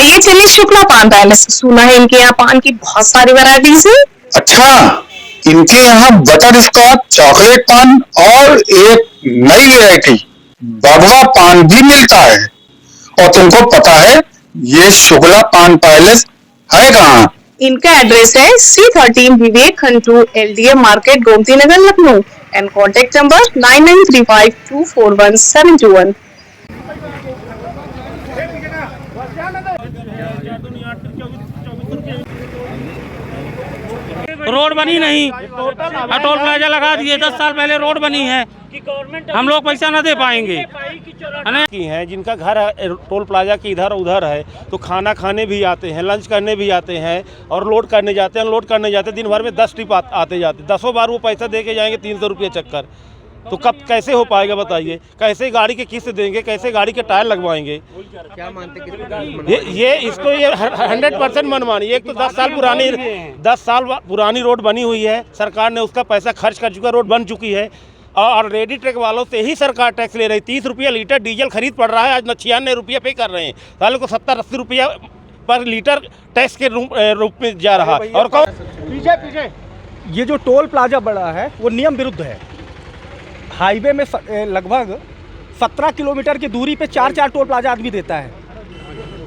ये चलिए शुक्ला पान पैलेस। सुना है इनके यहाँ पान की बहुत सारी वैरायटीज है। अच्छा, इनके यहाँ बटर स्कॉच, चॉकलेट पान और एक नई वैरायटी बड़वा पान भी मिलता है। और तुमको पता है ये शुक्ला पान पैलेस है कहाँ? इनका एड्रेस है C13 Vivek Khandu LDA market Gomti Nagar Lucknow and contact number 9935241721। Road बनी नहीं, टोल प्लाजा लगा दिए। 10 साल पहले रोड बनी है, हम लोग पैसा न दे पाएंगे। की हैं जिनका घर टोल प्लाजा की इधर उधर है, तो खाना खाने भी आते हैं, लंच करने भी आते हैं और लोड करने जाते हैं, अनलोड करने जाते हैं। दिन भर में 10 ट्रिप आते जाते, 10 बार वो पैसा दे के जाएंगे 300 रुपये चक्कर। तो कब कैसे हो पाएगा बताइए? कैसे गाड़ी के किस्त देंगे, कैसे गाड़ी के टायर लगवाएंगे? क्या मानते ये इसको ये 100% मनमानी। एक तो 10 साल पुरानी रोड बनी हुई है, सरकार ने उसका पैसा खर्च कर चुका, रोड बन चुकी है और रेडी ट्रक वालों से ही सरकार टैक्स ले रही। 30 रुपया लीटर डीजल खरीद पड़ रहा है, आज 96 रुपया पे कर रहे हैं। सालों को 70-80 रुपया पर लीटर टैक्स के रूप में जा रहा है। और कौन पीछे ये जो टोल प्लाजा बड़ा है वो नियम विरुद्ध है। हाईवे में लगभग 17 किलोमीटर की दूरी पे 4 टोल प्लाजा आदमी देता है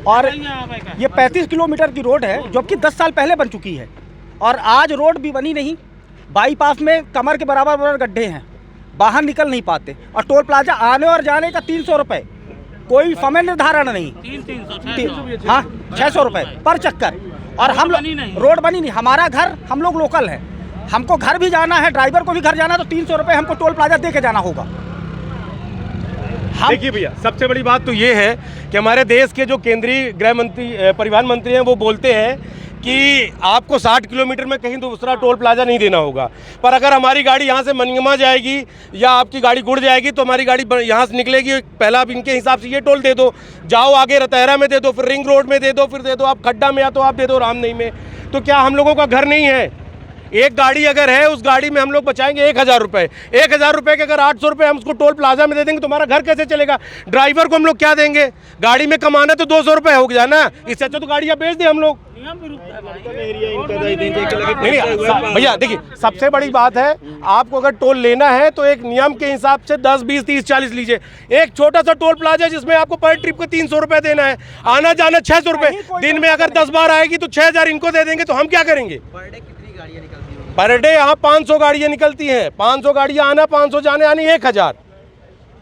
और ये 35 किलोमीटर की रोड है जो कि 10 साल पहले बन चुकी है और आज रोड भी बनी नहीं। बाईपास में कमर के बराबर गड्ढे हैं, बाहर निकल नहीं पाते और टोल प्लाजा आने और जाने का 300 रुपये, कोई समय निर्धारण नहीं। 600 रुपये पर चक्कर। और हम रोड बनी नहीं, हमारा घर, हम लोग लोकल हैं, हमको घर भी जाना है, ड्राइवर को भी घर जाना है, तो 300 रुपये हमको टोल प्लाजा दे के जाना होगा। देखिए भैया, सबसे बड़ी बात तो ये है कि हमारे देश के जो केंद्रीय गृह मंत्री, परिवहन मंत्री हैं, वो बोलते हैं कि आपको 60 किलोमीटर में कहीं दूसरा टोल प्लाजा नहीं देना होगा। पर अगर हमारी गाड़ी यहाँ से मनियमा जाएगी या आपकी गाड़ी गुड़ जाएगी तो हमारी गाड़ी यहाँ से निकलेगी, पहला आप इनके हिसाब से ये टोल दे दो, जाओ आगे रतहरा में दे दो, फिर रिंग रोड में दे दो, फिर दे दो आप खड्डा में, या तो आप दे दो रामनई में। तो क्या हम लोगों का घर नहीं है? एक गाड़ी अगर है, उस गाड़ी में हम लोग बचाएंगे 1000 रुपये। 1000 रुपये के अगर 800 रुपये हम उसको टोल प्लाजा में दे देंगे तो हमारा घर कैसे चलेगा? ड्राइवर को हम लोग क्या देंगे? गाड़ी में कमाना तो 200 रुपये हो गया ना, इससे अच्छा तो गाड़ियाँ बेच दें हम लोग। भैया देखिए, सबसे बड़ी बात है, आपको अगर टोल लेना है तो एक नियम के हिसाब से 10, 20, 30, 40 लीजिए। एक छोटा सा टोल प्लाजा जिसमें आपको पर ट्रिप को 300 रुपये देना है, आना जाना 600 रुपये, दिन में अगर 10 बार आएगी तो 6000 इनको दे देंगे, तो हम क्या करेंगे? पर डे यहाँ 500 गाड़ियाँ निकलती हैं, 500 गाड़ियाँ आना, 500 जाने, आनी 1000।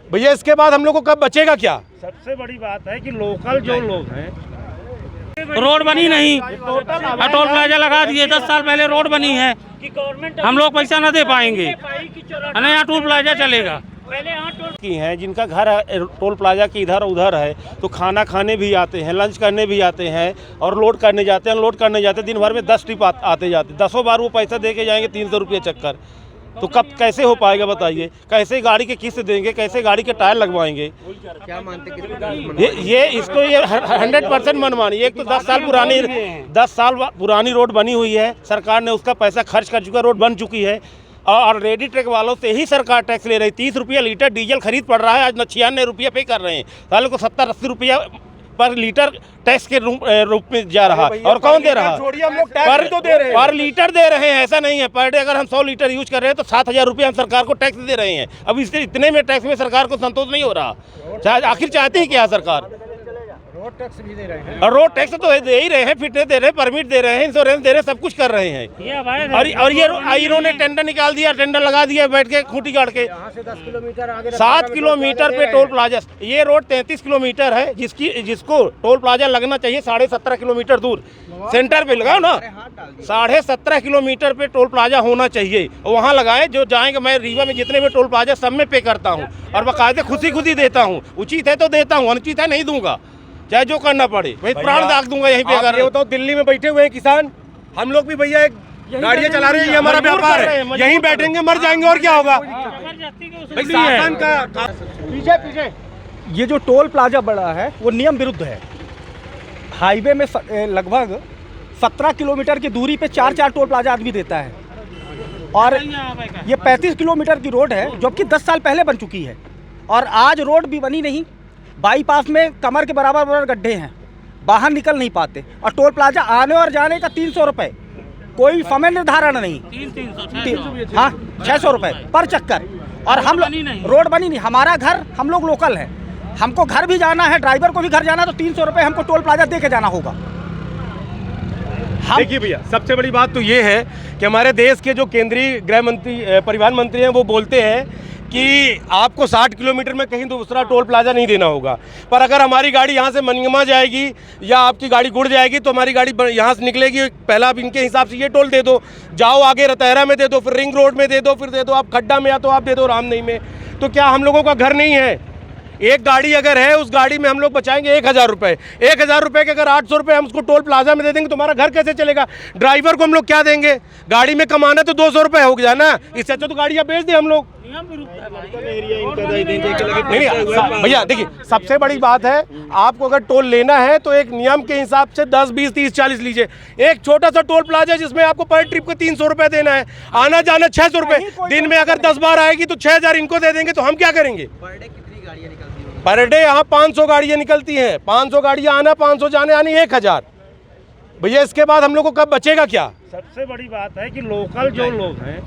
भैया इसके बाद हम लोग को कब बचेगा क्या? सबसे बड़ी बात है कि लोकल जो लोग हैं, रोड बनी नहीं, टोल प्लाजा लगा दिए। 10 साल पहले रोड बनी है, हम लोग पैसा न दे पाएंगे, यहाँ टोल प्लाजा चलेगा। की हैं जिनका घर टोल प्लाजा की इधर उधर है, तो खाना खाने भी आते हैं, लंच करने भी आते हैं और लोड करने जाते हैं, अनलोड करने जाते हैं। दिन भर में 10 ट्रिप आते जाते, 10 बार वो पैसा दे के जाएंगे 300 रुपये चक्कर। तो कब कैसे हो पाएगा बताइए? कैसे गाड़ी के किस्त देंगे, कैसे गाड़ी के टायर लगवाएंगे? क्या मानते ये इसको ये 100% मनमानी। एक तो 10 साल पुरानी रोड बनी हुई है, सरकार ने उसका पैसा खर्च कर चुका, रोड बन चुकी है और रेडी ट्रक वालों से ही सरकार टैक्स ले रही। 30 रुपया लीटर डीजल खरीद पड़ रहा है, आज 96 रुपया पे कर रहे हैं। सालों को 70-80 रुपया पर लीटर टैक्स के रूप में जा रहा है। और कौन दे रहा है? पर लीटर दे रहे हैं, ऐसा नहीं है। पर डे अगर हम 100 लीटर यूज कर रहे हैं तो 7000 रुपये हम सरकार को टैक्स दे रहे हैं। अब इससे इतने में टैक्स में सरकार को संतोष नहीं हो रहा। आखिर चाहते ही क्या सरकार? रोड टैक्स भी दे रहे हैं, और रोड टैक्स तो दे ही रहे हैं, फिटनेस दे रहे हैं, परमिट दे रहे हैं, इंश्योरेंस दे रहे हैं, सब कुछ कर रहे हैं। और ये इन्होंने टेंडर निकाल दिया, टेंडर लगा दिया बैठ के खूंटी गाड़ के। यहाँ से 10 किलोमीटर आगे 7 किलोमीटर पे टोल प्लाजा। ये रोड 33 किलोमीटर है, जिसको टोल प्लाजा लगना चाहिए 17.5 किलोमीटर दूर। सेंटर पे लगाओ ना, 17.5 किलोमीटर पे टोल प्लाजा होना चाहिए, वहाँ लगाए। जो जाएंगे, मैं रीवा में जितने भी टोल प्लाजा सब में पे करता हूँ और बाकायदे खुशी देता हूँ। उचित है तो देता हूँ, अनुचित है नहीं दूंगा, चाहे जो करना पड़े। भाई प्राण दाग दूंगा यहीं पे। अगर बताओ, दिल्ली में बैठे हुए हैं किसान, हम लोग भी भैया गाड़ियाँ चला रहे हैं, ये हमारा व्यापार है, यहीं बैठेंगे मर जाएंगे और क्या होगा? शासन का पीछे ये जो टोल प्लाजा बड़ा है वो नियम विरुद्ध है। हाईवे में लगभग 17 किलोमीटर की दूरी पे 4 टोल प्लाजा आदमी देता है और ये 35 किलोमीटर की रोड है जो कि 10 साल पहले बन चुकी है और आज रोड भी बनी नहीं। बाईपास में कमर के बराबर गड्ढे हैं, बाहर निकल नहीं पाते। और टोल प्लाजा आने और जाने का 300 रुपये, कोई समय निर्धारण नहीं। 300 हाँ 600 रुपये पर चक्कर। और हम लोग रोड बनी नहीं, हमारा घर, हम लोग लोकल हैं, हमको घर भी जाना है, ड्राइवर को भी घर जाना है, तो 300 रुपये हमको टोल प्लाजा दे के जाना होगा। देखिए भैया, सबसे बड़ी बात तो ये है कि हमारे देश के जो केंद्रीय गृह मंत्री परिवहन मंत्री हैं वो बोलते हैं कि आपको 60 किलोमीटर में कहीं दूसरा टोल प्लाजा नहीं देना होगा। पर अगर हमारी गाड़ी यहाँ से मनियमा जाएगी या आपकी गाड़ी गुड़ जाएगी तो हमारी गाड़ी यहाँ से निकलेगी, पहला आप इनके हिसाब से ये टोल दे दो, जाओ आगे रतहरा में दे दो, फिर रिंग रोड में दे दो, फिर दे दो आप खड्डा में, या तो आप दे दो रामनई में। तो क्या हम लोगों का घर नहीं है? एक गाड़ी अगर है, उस गाड़ी में हम लोग बचाएंगे 1000 रुपये। 1000 रुपये के अगर 800 रुपये हम उसको टोल प्लाजा में दे देंगे तो हमारा घर कैसे चलेगा? ड्राइवर को हम लोग क्या देंगे? गाड़ी में कमाना तो 200 रुपये हो गया ना, इससे अच्छा तो गाड़ियाँ बेच दें हम लोग। नहीं भैया देखिए, सबसे बड़ी बात है, आपको अगर टोल लेना है तो एक नियम के हिसाब से 10, 20, 30, 40 लीजिए। एक छोटा सा टोल प्लाजा जिसमें आपको पर ट्रिप को 300 रुपये देना है, आना जाना 600 रुपये, दिन में अगर 10 बार आएगी तो 6000 इनको दे देंगे, तो हम क्या करेंगे? पर डे यहाँ 500 गाड़ियाँ निकलती हैं, 500 गाड़ियाँ आना, 500 जाने, यानी 1000। भैया इसके बाद हम लोग को कब बचेगा क्या? सबसे बड़ी बात है कि लोकल जो लोग हैं